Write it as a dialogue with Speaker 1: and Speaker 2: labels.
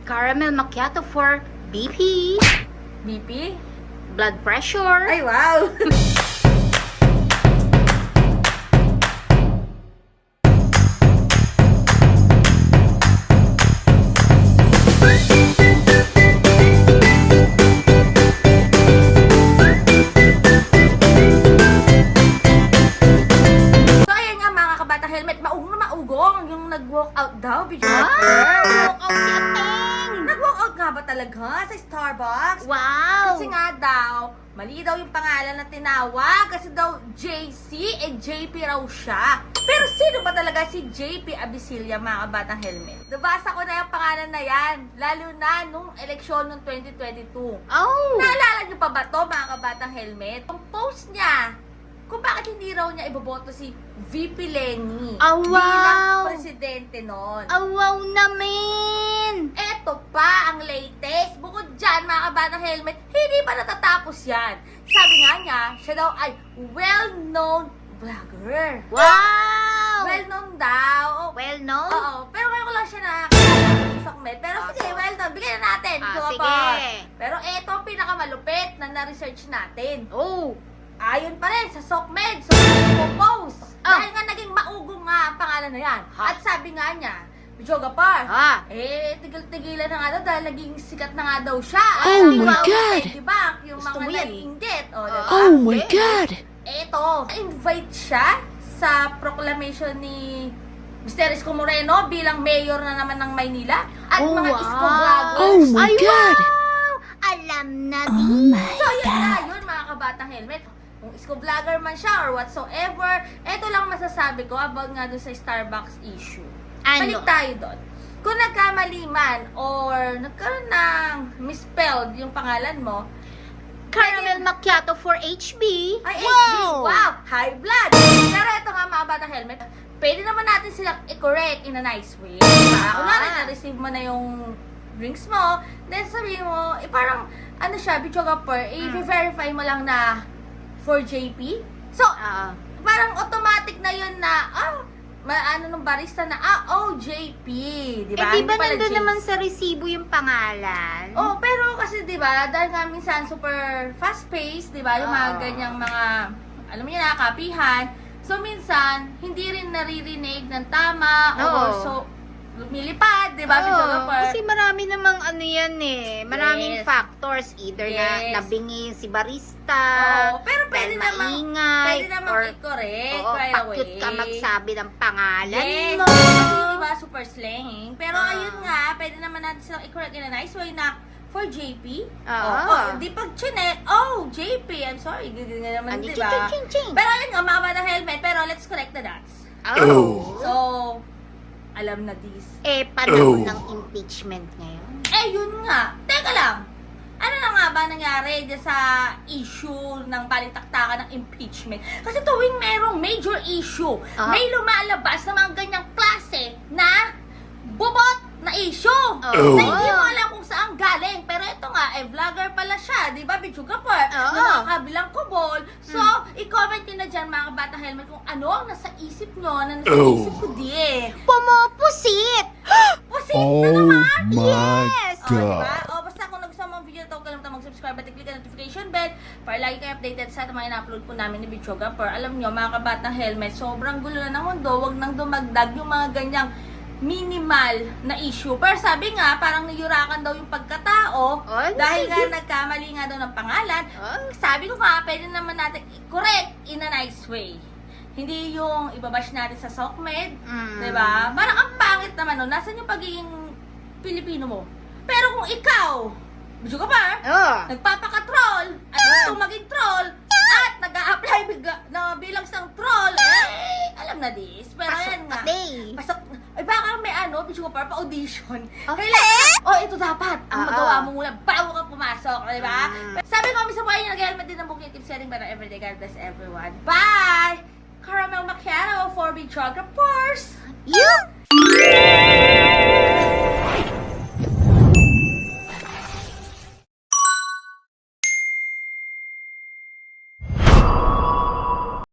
Speaker 1: Caramel macchiato for BP,
Speaker 2: BP?
Speaker 1: blood pressure.
Speaker 2: Ay, wow! So, ayan nga mga kabata helmet, maugong na maugong yung nag-walkout daw, video
Speaker 1: Walk out yating!
Speaker 2: Nag-walkout nga ba talaga sa Starbucks?
Speaker 1: Wow!
Speaker 2: Kasi nga daw, mali daw yung pangalan na tinawag. Kasi daw JC, JP raw siya. Pero sino ba talaga si JP Abisilla, mga kabatang helmet? Nabasa ko na yung pangalan na yan. Lalo na nung eleksyon ng 2022.
Speaker 1: Oh!
Speaker 2: Naalala niyo pa ba to, mga kabatang helmet? Ang post niya, kung bakit hindi raw niya iboboto si VP Lenny
Speaker 1: Oh, wow!
Speaker 2: bilang presidente nun.
Speaker 1: Oh, wow namin!
Speaker 2: Eto pa ang latest. Bukod dyan, mga kabatang helmet, hindi pa natatapos yan. Sabi nga niya, siya daw ay well-known vlogger.
Speaker 1: Wow!
Speaker 2: Well-known daw.
Speaker 1: Well known?
Speaker 2: Oo, pero ngayon ko lang siya nakakita sa Sokmed. Pero sige, well-known. Bigyan na natin. So,
Speaker 1: sige.
Speaker 2: Pero eto ang pinakamalupit na na-research natin.
Speaker 1: Oh!
Speaker 2: Ayon pa rin sa Sokmed. So, post.
Speaker 1: Oh.
Speaker 2: Dahil nga naging maugong nga ang pangalan na yan.
Speaker 1: Ha?
Speaker 2: At sabi nga niya, Bijoga Par, tigil-tigilan na nga daw dahil naging sikat na nga daw siya.
Speaker 3: Oh my God!
Speaker 2: Diba? Yung
Speaker 1: Gusto
Speaker 2: mga
Speaker 1: mo yan.
Speaker 2: naiinggit. O, diba?
Speaker 3: Oh my God!
Speaker 2: Eto, invite siya sa proclamation ni Mr. Isko Moreno bilang mayor na naman ng Maynila at
Speaker 1: Oh,
Speaker 2: mga
Speaker 1: wow.
Speaker 2: Isko vloggers.
Speaker 3: Oh my
Speaker 1: Ay,
Speaker 3: God!
Speaker 1: wow! Alam na
Speaker 3: Oh
Speaker 1: din!
Speaker 3: my
Speaker 2: So, yun na yun, mga kabatang helmet. Kung Isko vlogger man siya or whatsoever, eto lang masasabi ko about nga dun sa Starbucks issue.
Speaker 1: Ano?
Speaker 2: Balik tayo doon. Kung nagkamali man or nagkaroon ng misspelled yung pangalan mo,
Speaker 1: Caramel macchiato for HB.
Speaker 2: ay,
Speaker 1: Wow!
Speaker 2: HB, wow, high blood. Pero ito nga mga batang helmet, pwede naman natin silang i-correct in a nice way. Diba? Kunwari, na-receive mo na yung drinks mo, then sabihin mo, parang, ano siya, Bichogapur, i-verify mo lang na for JP. So,
Speaker 1: Ah.
Speaker 2: parang automatic na yun na, ano nung barista na, JP, di ba?
Speaker 1: Eh, di ba
Speaker 2: Hindi pala
Speaker 1: nandun
Speaker 2: James.
Speaker 1: naman sa resibo yung pangalan?
Speaker 2: Oh, pero kasi 'di ba, dahil nga minsan super fast-paced, 'di ba? Yung mga
Speaker 1: Oo.
Speaker 2: ganyang mga alam niyo na, kapihan. So minsan hindi rin naririnig ng tama
Speaker 1: Oo.
Speaker 2: or so lumilipad, 'di ba?
Speaker 1: Oo,
Speaker 2: Bichogapur?
Speaker 1: kasi marami namang ano yan eh. Maraming
Speaker 2: Yes.
Speaker 1: factors. Either
Speaker 2: Yes.
Speaker 1: na nabingi si barista,
Speaker 2: Oo, pero pwede
Speaker 1: or
Speaker 2: namang
Speaker 1: maingay,
Speaker 2: pwede namang
Speaker 1: or
Speaker 2: i-correct
Speaker 1: oo,
Speaker 2: right away.
Speaker 1: pa-cute ka magsabi ng pangalan
Speaker 2: Yes,
Speaker 1: mo.
Speaker 2: kasi diba super slanging. Pero
Speaker 1: Ah.
Speaker 2: ayun nga, pwede naman natin silang i-correct in a nice way na for JP.
Speaker 1: Ah.
Speaker 2: Di pag chine, JP, I'm sorry, ganyan naman,
Speaker 1: Ano,
Speaker 2: diba?
Speaker 1: ching.
Speaker 2: Pero ayun nga, mga ng helmet, pero let's correct the dots.
Speaker 1: Oh.
Speaker 2: So, alam na this.
Speaker 1: Eh, panahon ng impeachment ngayon.
Speaker 2: Yun nga. Teka lang. Ano na nga ba nangyari dyan sa issue ng balitaktakan ng impeachment? Kasi tuwing merong major issue,
Speaker 1: Ah.
Speaker 2: may lumalabas na mga ganyang klase na bubot na issue.
Speaker 1: Oh.
Speaker 2: Na hindi mo alam kung saan galing. Pero ito nga, vlogger pala siya. Di ba, Bichogapur?
Speaker 1: Oo.
Speaker 2: Na nakakabilang kubol. So, i-comment nyo na dyan, mga kabatang helmet, kung ano ang nasa isip nyo na nasa isip ko di eh.
Speaker 1: Pumupusit!
Speaker 2: Pusit na
Speaker 3: Oh
Speaker 2: naman!
Speaker 3: my
Speaker 1: Yes!
Speaker 2: Diba?
Speaker 3: God!
Speaker 2: Basta kung nagustuhan mo ang video na ito, huwag kalimutan mag-subscribe at i-click ang notification bell para lagi kayo updated sa mga ina-upload po namin ni Bichogapur. Alam nyo, mga kabatang helmet, sobrang gulo na ng mundo. Huwag nang dumagdag yung mga ganyang minimal na issue. Pero sabi nga, parang niyurakan daw yung pagkatao
Speaker 1: Oh,
Speaker 2: dahil
Speaker 1: sige.
Speaker 2: nga nagkamali nga daw ng pangalan.
Speaker 1: Oh.
Speaker 2: Sabi ko nga, pwede naman natin i-correct in a nice way. Hindi yung ibabash natin sa Sokmed, diba? Parang ang pangit naman nun. Nasaan yung pagiging Pilipino mo? Pero kung ikaw, gusto ka ba?
Speaker 1: Oh.
Speaker 2: Nagpapaka-troll at gusto maging troll at nag-a-apply bilang isang troll, alam na this. Pero
Speaker 1: Pasok
Speaker 2: ayan nga.
Speaker 1: ka, day.
Speaker 2: Pasok. Ay baka may gusto ka pa-audition.
Speaker 1: Okay.
Speaker 2: Kailangan, ito dapat. Ang
Speaker 1: Oo.
Speaker 2: magawa mo muna bago ka pumasok, di ba?
Speaker 1: Mm.
Speaker 2: Sabi ko, sa buhay niyo, nag-helmet din ng bukit. Keep setting better everyday. God bless everyone. Bye! Caramel macchiato for Bichogapurs.
Speaker 1: You